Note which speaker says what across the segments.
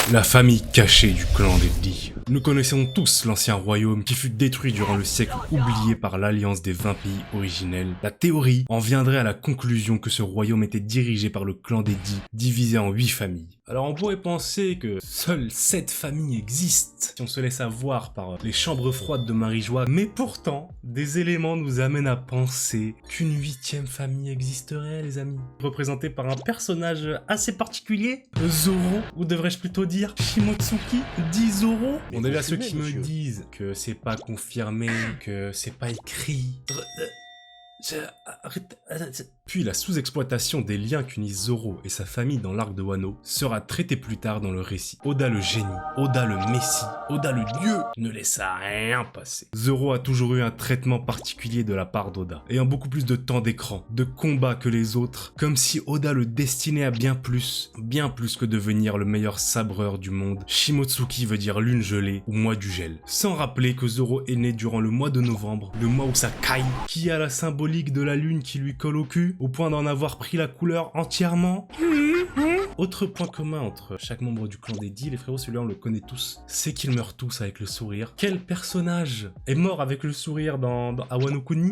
Speaker 1: La famille cachée du clan des Dee. Nous connaissons tous l'ancien royaume qui fut détruit durant le siècle oublié par l'alliance des 20 pays originels. La théorie en viendrait à la conclusion que ce royaume était dirigé par le clan des Dee, divisé en 8 familles. Alors on pourrait penser que seules 7 familles existent, si on se laisse avoir par les chambres froides de Marie-Joie, mais pourtant, des éléments nous amènent à penser qu'une 8e famille existerait, les amis. Représentée par un personnage assez particulier, Zoro, ou devrais-je plutôt dire Shimotsuki, dit Zoro. On a bien ceux qui me disent que c'est pas confirmé, que c'est pas écrit. Puis la sous-exploitation des liens qu'unissent Zoro et sa famille dans l'arc de Wano sera traitée plus tard dans le récit. Oda le génie, Oda le messie, Oda le dieu ne laissa rien passer. Zoro a toujours eu un traitement particulier de la part d'Oda, ayant beaucoup plus de temps d'écran, de combat que les autres, comme si Oda le destinait à bien plus que devenir le meilleur sabreur du monde. Shimotsuki veut dire lune gelée ou mois du gel. Sans rappeler que Zoro est né durant le mois de novembre, le mois où ça caille, qui a la symbolique de la lune qui lui colle au cul, au point d'en avoir pris la couleur entièrement. Autre point commun entre chaque membre du clan des Dee, les frérots, celui-là on le connaît tous, c'est qu'ils meurent tous avec le sourire. Quel personnage est mort avec le sourire dans Wano Kuni?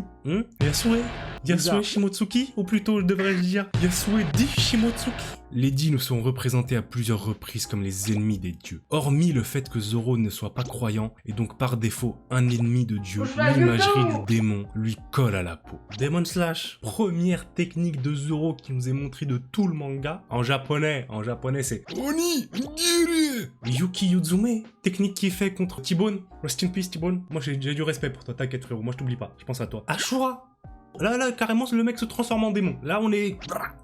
Speaker 1: Yasue Shimotsuki? Ou plutôt, devrais-je dire, Yasue Di Shimotsuki? Les Dee nous sont représentés à plusieurs reprises comme les ennemis des dieux. Hormis le fait que Zoro ne soit pas croyant, et donc par défaut un ennemi de Dieu, l'imagerie du démon lui colle à la peau. Demon Slash, première technique de Zoro qui nous est montrée de tout le manga. En japonais c'est Oni Giri Yuki Yuzume, technique qui est faite contre T-Bone. Rest in peace T-Bone. Moi j'ai du respect pour toi, t'inquiète frérot, moi je t'oublie pas, je pense à toi. Ashura. Là, carrément, le mec se transforme en démon. Là, on est...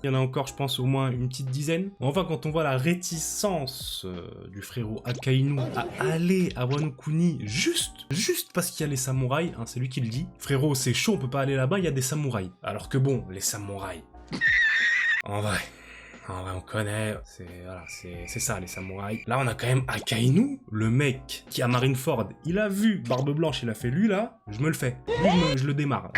Speaker 1: Il y en a encore, je pense, au moins une petite dizaine. Enfin, quand on voit la réticence du frérot Akainu à aller à Wano Kuni juste parce qu'il y a les samouraïs, hein, c'est lui qui le dit. Frérot, c'est chaud, on peut pas aller là-bas, il y a des samouraïs. Alors que bon, les samouraïs... En vrai, on connaît, c'est ça les samouraïs. Là, on a quand même Akainu, le mec qui a Marineford. Il a vu Barbe Blanche, il a fait lui là, je me le fais. Lui, je le démarre.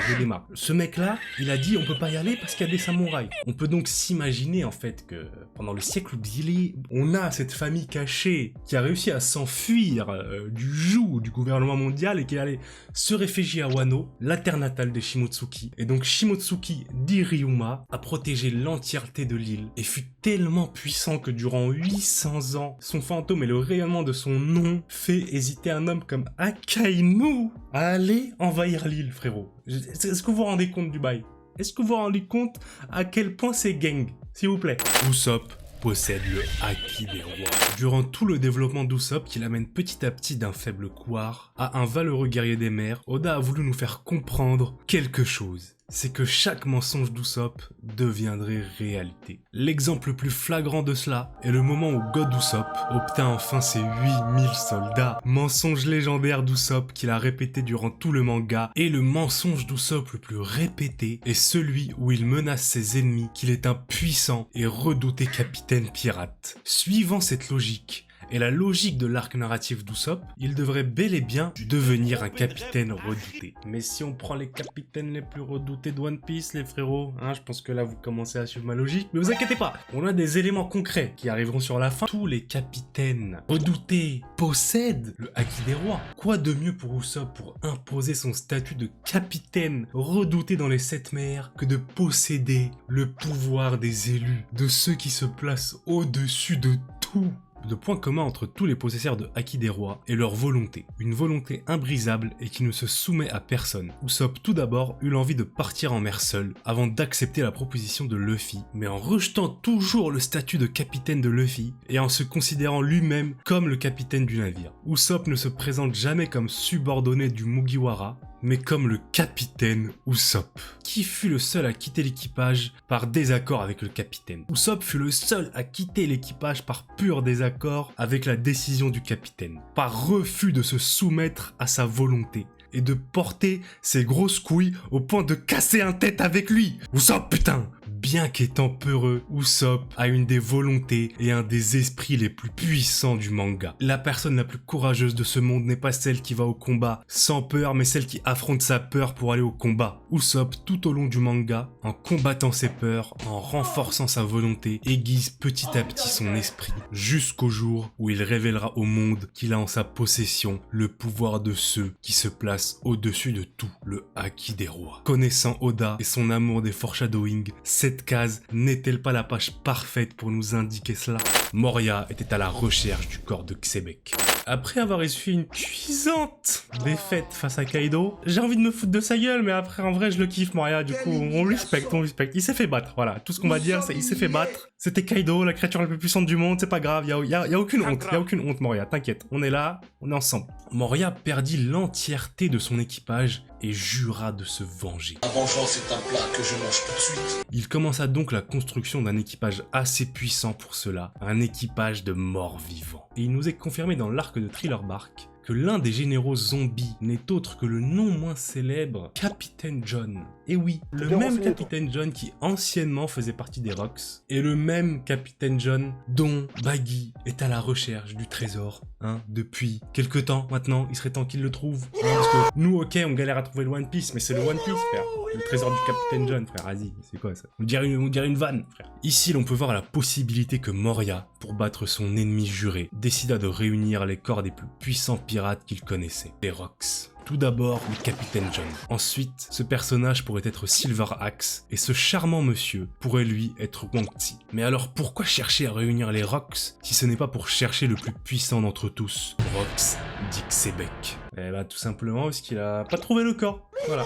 Speaker 1: Ce mec-là, il a dit on peut pas y aller parce qu'il y a des samouraïs. On peut donc s'imaginer en fait que pendant le siècle oublié, on a cette famille cachée qui a réussi à s'enfuir du joug du gouvernement mondial et qui allait se réfugier à Wano, la terre natale des Shimotsuki. Et donc Shimotsuki dit Ryuma a protégé l'entièreté de l'île et fut tellement puissant que durant 800 ans, son fantôme et le rayonnement de son nom fait hésiter un homme comme Akainu à aller envahir l'île, frérot. Est-ce que vous vous rendez compte du bail? Est-ce que vous vous rendez compte à quel point c'est gang? S'il vous plaît. Usopp possède le Haki des rois. Durant tout le développement d'Usopp, qui l'amène petit à petit d'un faible couard à un valeureux guerrier des mers, Oda a voulu nous faire comprendre quelque chose. C'est que chaque mensonge d'Usopp deviendrait réalité. L'exemple le plus flagrant de cela est le moment où God Usopp obtint enfin ses 8000 soldats. Mensonge légendaire d'Usopp qu'il a répété durant tout le manga, et le mensonge d'Usopp le plus répété est celui où il menace ses ennemis qu'il est un puissant et redouté capitaine pirate. Suivant cette logique, et la logique de l'arc narratif d'Usopp, il devrait bel et bien devenir un capitaine redouté. Mais si on prend les capitaines les plus redoutés de One Piece, les frérots, hein, je pense que là vous commencez à suivre ma logique, mais vous inquiétez pas, on a des éléments concrets qui arriveront sur la fin. Tous les capitaines redoutés possèdent le Haki des rois. Quoi de mieux pour Usopp pour imposer son statut de capitaine redouté dans les 7 mers que de posséder le pouvoir des élus, de ceux qui se placent au-dessus de tout? Le point commun entre tous les possesseurs de Haki des rois est leur volonté. Une volonté imbrisable et qui ne se soumet à personne. Usopp tout d'abord eut l'envie de partir en mer seul avant d'accepter la proposition de Luffy, mais en rejetant toujours le statut de capitaine de Luffy et en se considérant lui-même comme le capitaine du navire. Usopp ne se présente jamais comme subordonné du Mugiwara, mais comme le capitaine Usopp, qui fut le seul à quitter l'équipage par désaccord avec le capitaine. Usopp fut le seul à quitter l'équipage par pur désaccord avec la décision du capitaine, par refus de se soumettre à sa volonté et de porter ses grosses couilles au point de casser un tête avec lui. Usopp, putain! bien qu'étant peureux, Usopp a une des volontés et un des esprits les plus puissants du manga. La personne la plus courageuse de ce monde n'est pas celle qui va au combat sans peur, mais celle qui affronte sa peur pour aller au combat. Usopp, tout au long du manga, en combattant ses peurs, en renforçant sa volonté, aiguise petit à petit son esprit, jusqu'au jour où il révélera au monde qu'il a en sa possession le pouvoir de ceux qui se placent au-dessus de tout, le Haki des rois. Connaissant Oda et son amour des foreshadowing, cette case n'est-elle pas la page parfaite pour nous indiquer cela? Moria était à la recherche du corps de Xebec. Après avoir essuyé une cuisante défaite face à Kaido, j'ai envie de me foutre de sa gueule, mais après en vrai je le kiffe Moria, du coup on respecte. Il s'est fait battre, voilà, tout ce qu'on va dire c'est il s'est fait battre. C'était Kaido, la créature la plus puissante du monde, c'est pas grave, y a aucune honte Moria, t'inquiète, on est là, on est ensemble. Moria perdit l'entièreté de son équipage et jura de se venger.
Speaker 2: La vengeance est un plat que je mange tout de suite.
Speaker 1: Il commença donc la construction d'un équipage assez puissant pour cela, un équipage de morts vivants. Et il nous est confirmé dans l'arc de Thriller Bark que l'un des généraux zombies n'est autre que le non moins célèbre Capitaine John. Et oui, le même Capitaine John qui anciennement faisait partie des Rocks, et le même Capitaine John dont Baggy est à la recherche du trésor, depuis quelque temps maintenant, il serait temps qu'il le trouve. Parce que nous, ok, on galère à trouver le One Piece, mais c'est le One Piece, frère. Le trésor du Capitaine John, frère, vas-y, c'est quoi ça? On dirait une vanne, frère. Ici, l'on peut voir la possibilité que Moria, pour battre son ennemi juré, décida de réunir les corps des plus puissants pirates qu'il connaissait, les Rocks. Tout d'abord, le Capitaine John. Ensuite, ce personnage pourrait être Silver Axe, et ce charmant monsieur pourrait lui être Wang Tzi. Mais alors pourquoi chercher à réunir les Rocks, si ce n'est pas pour chercher le plus puissant d'entre tous, Rocks dit Xebec? Eh bah tout simplement parce qu'il a pas trouvé le corps, voilà.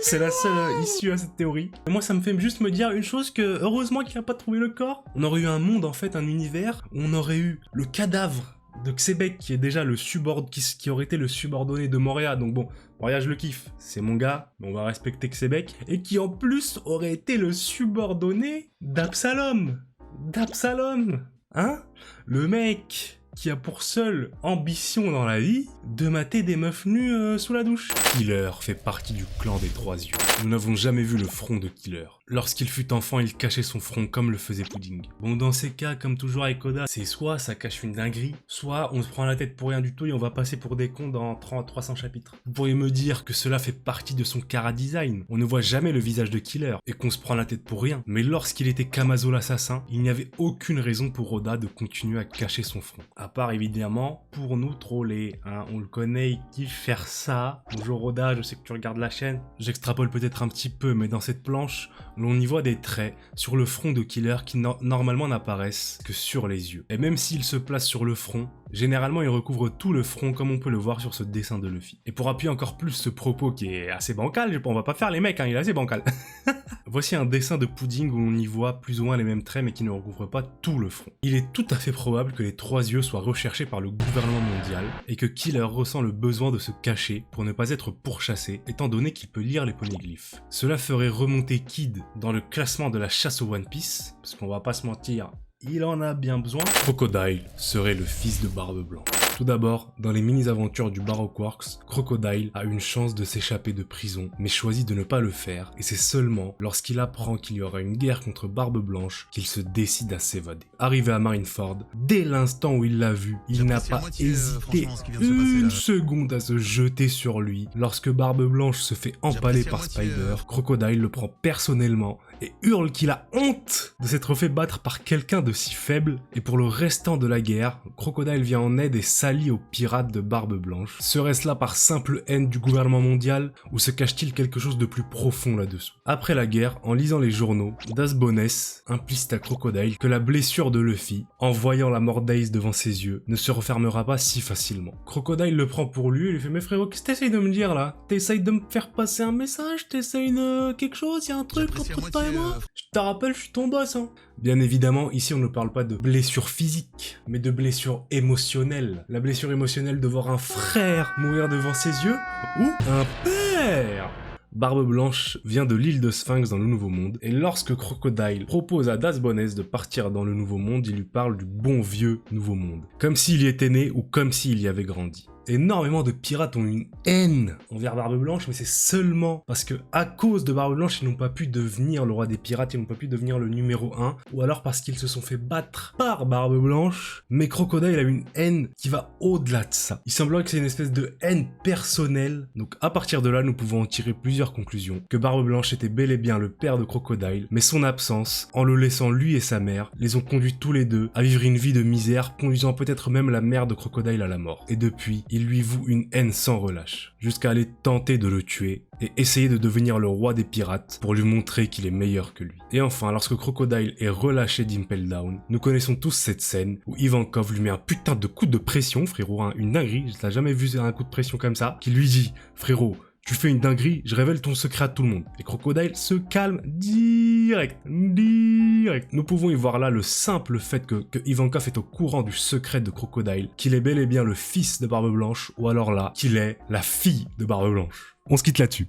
Speaker 1: C'est la seule issue à cette théorie. Et moi, ça me fait juste me dire une chose, que heureusement qu'il a pas trouvé le corps. On aurait eu un monde, en fait, un univers, où on aurait eu le cadavre de Xebec, qui est déjà le qui aurait été le subordonné de Moria. Donc bon, Moria, je le kiffe, c'est mon gars, mais on va respecter Xebec. Et qui, en plus, aurait été le subordonné d'Absalom. Hein? Le mec qui a pour seule ambition dans la vie de mater des meufs nues sous la douche. Killer fait partie du clan des Trois Yeux. Nous n'avons jamais vu le front de Killer. Lorsqu'il fut enfant, il cachait son front comme le faisait Pudding. Bon, dans ces cas, comme toujours avec Oda, c'est soit ça cache une dinguerie, soit on se prend la tête pour rien du tout et on va passer pour des cons dans 300 chapitres. Vous pourriez me dire que cela fait partie de son chara-design. On ne voit jamais le visage de Killer et qu'on se prend la tête pour rien. Mais lorsqu'il était Kamazo l'assassin, il n'y avait aucune raison pour Oda de continuer à cacher son front. À part évidemment pour nous troller, on le connaît, il kiffe faire ça. Bonjour Oda, je sais que tu regardes la chaîne. J'extrapole peut-être un petit peu, mais dans cette planche, l'on y voit des traits sur le front de Killer qui normalement n'apparaissent que sur les yeux. Et même s'il se place sur le front, généralement il recouvre tout le front comme on peut le voir sur ce dessin de Luffy. Et pour appuyer encore plus ce propos qui est assez bancal, on va pas faire les mecs, il est assez bancal. Voici un dessin de Pudding où on y voit plus ou moins les mêmes traits mais qui ne recouvre pas tout le front. Il est tout à fait probable que les Trois Yeux soient recherchés par le gouvernement mondial et que Killer ressent le besoin de se cacher pour ne pas être pourchassé étant donné qu'il peut lire les poneglyphes. Cela ferait remonter Kid dans le classement de la chasse au One Piece, parce qu'on va pas se mentir, il en a bien besoin. Crocodile serait le fils de Barbe Blanche. Tout d'abord, dans les mini-aventures du Baroque Works, Crocodile a une chance de s'échapper de prison, mais choisit de ne pas le faire, et c'est seulement lorsqu'il apprend qu'il y aura une guerre contre Barbe Blanche qu'il se décide à s'évader. Arrivé à Marineford, dès l'instant où il l'a vu, il n'a pas hésité une seconde à se jeter sur lui. Lorsque Barbe Blanche se fait empaler par Spider, Crocodile le prend personnellement et hurle qu'il a honte de s'être fait battre par quelqu'un de si faible, et pour le restant de la guerre, Crocodile vient en aide et s'allie aux pirates de Barbe Blanche. Serait-ce là par simple haine du gouvernement mondial, ou se cache-t-il quelque chose de plus profond là-dessous? Après la guerre, en lisant les journaux, Das Bones implicite à Crocodile que la blessure de Luffy, en voyant la mort d'Ace devant ses yeux, ne se refermera pas si facilement. Crocodile le prend pour lui et lui fait « Mais frérot, qu'est-ce que t'essayes de me dire là? T'essayes de me faire passer un message? T'essayes quelque chose? Y'a un truc entre toi et moi? Je te rappelle, je suis ton boss, hein !» Bien évidemment, ici on ne parle pas de blessure physique, mais de blessure émotionnelle. La blessure émotionnelle de voir un frère mourir devant ses yeux, ou un père. Barbe Blanche vient de l'île de Sphinx dans le Nouveau Monde, et lorsque Crocodile propose à Das Bones de partir dans le Nouveau Monde, il lui parle du bon vieux Nouveau Monde, comme s'il y était né ou comme s'il y avait grandi. Énormément de pirates ont une haine envers Barbe Blanche, mais c'est seulement parce que à cause de Barbe Blanche, ils n'ont pas pu devenir le roi des pirates, ils n'ont pas pu devenir le numéro 1, ou alors parce qu'ils se sont fait battre par Barbe Blanche. Mais Crocodile a une haine qui va au-delà de ça. Il semblerait que c'est une espèce de haine personnelle. Donc à partir de là, nous pouvons en tirer plusieurs conclusions. Que Barbe Blanche était bel et bien le père de Crocodile, mais son absence, en le laissant lui et sa mère, les ont conduits tous les deux à vivre une vie de misère, conduisant peut-être même la mère de Crocodile à la mort. Et depuis, il lui voue une haine sans relâche, jusqu'à aller tenter de le tuer et essayer de devenir le roi des pirates pour lui montrer qu'il est meilleur que lui. Et enfin, lorsque Crocodile est relâché d'Impel Down, nous connaissons tous cette scène où Ivankov lui met un putain de coup de pression, frérot, hein, une dinguerie, je l'ai jamais vu un coup de pression comme ça, qui lui dit « Frérot, tu fais une dinguerie, je révèle ton secret à tout le monde. » Et Crocodile se calme direct. Nous pouvons y voir là le simple fait que Ivankov est au courant du secret de Crocodile, qu'il est bel et bien le fils de Barbe Blanche, ou alors là, qu'il est la fille de Barbe Blanche. On se quitte là-dessus.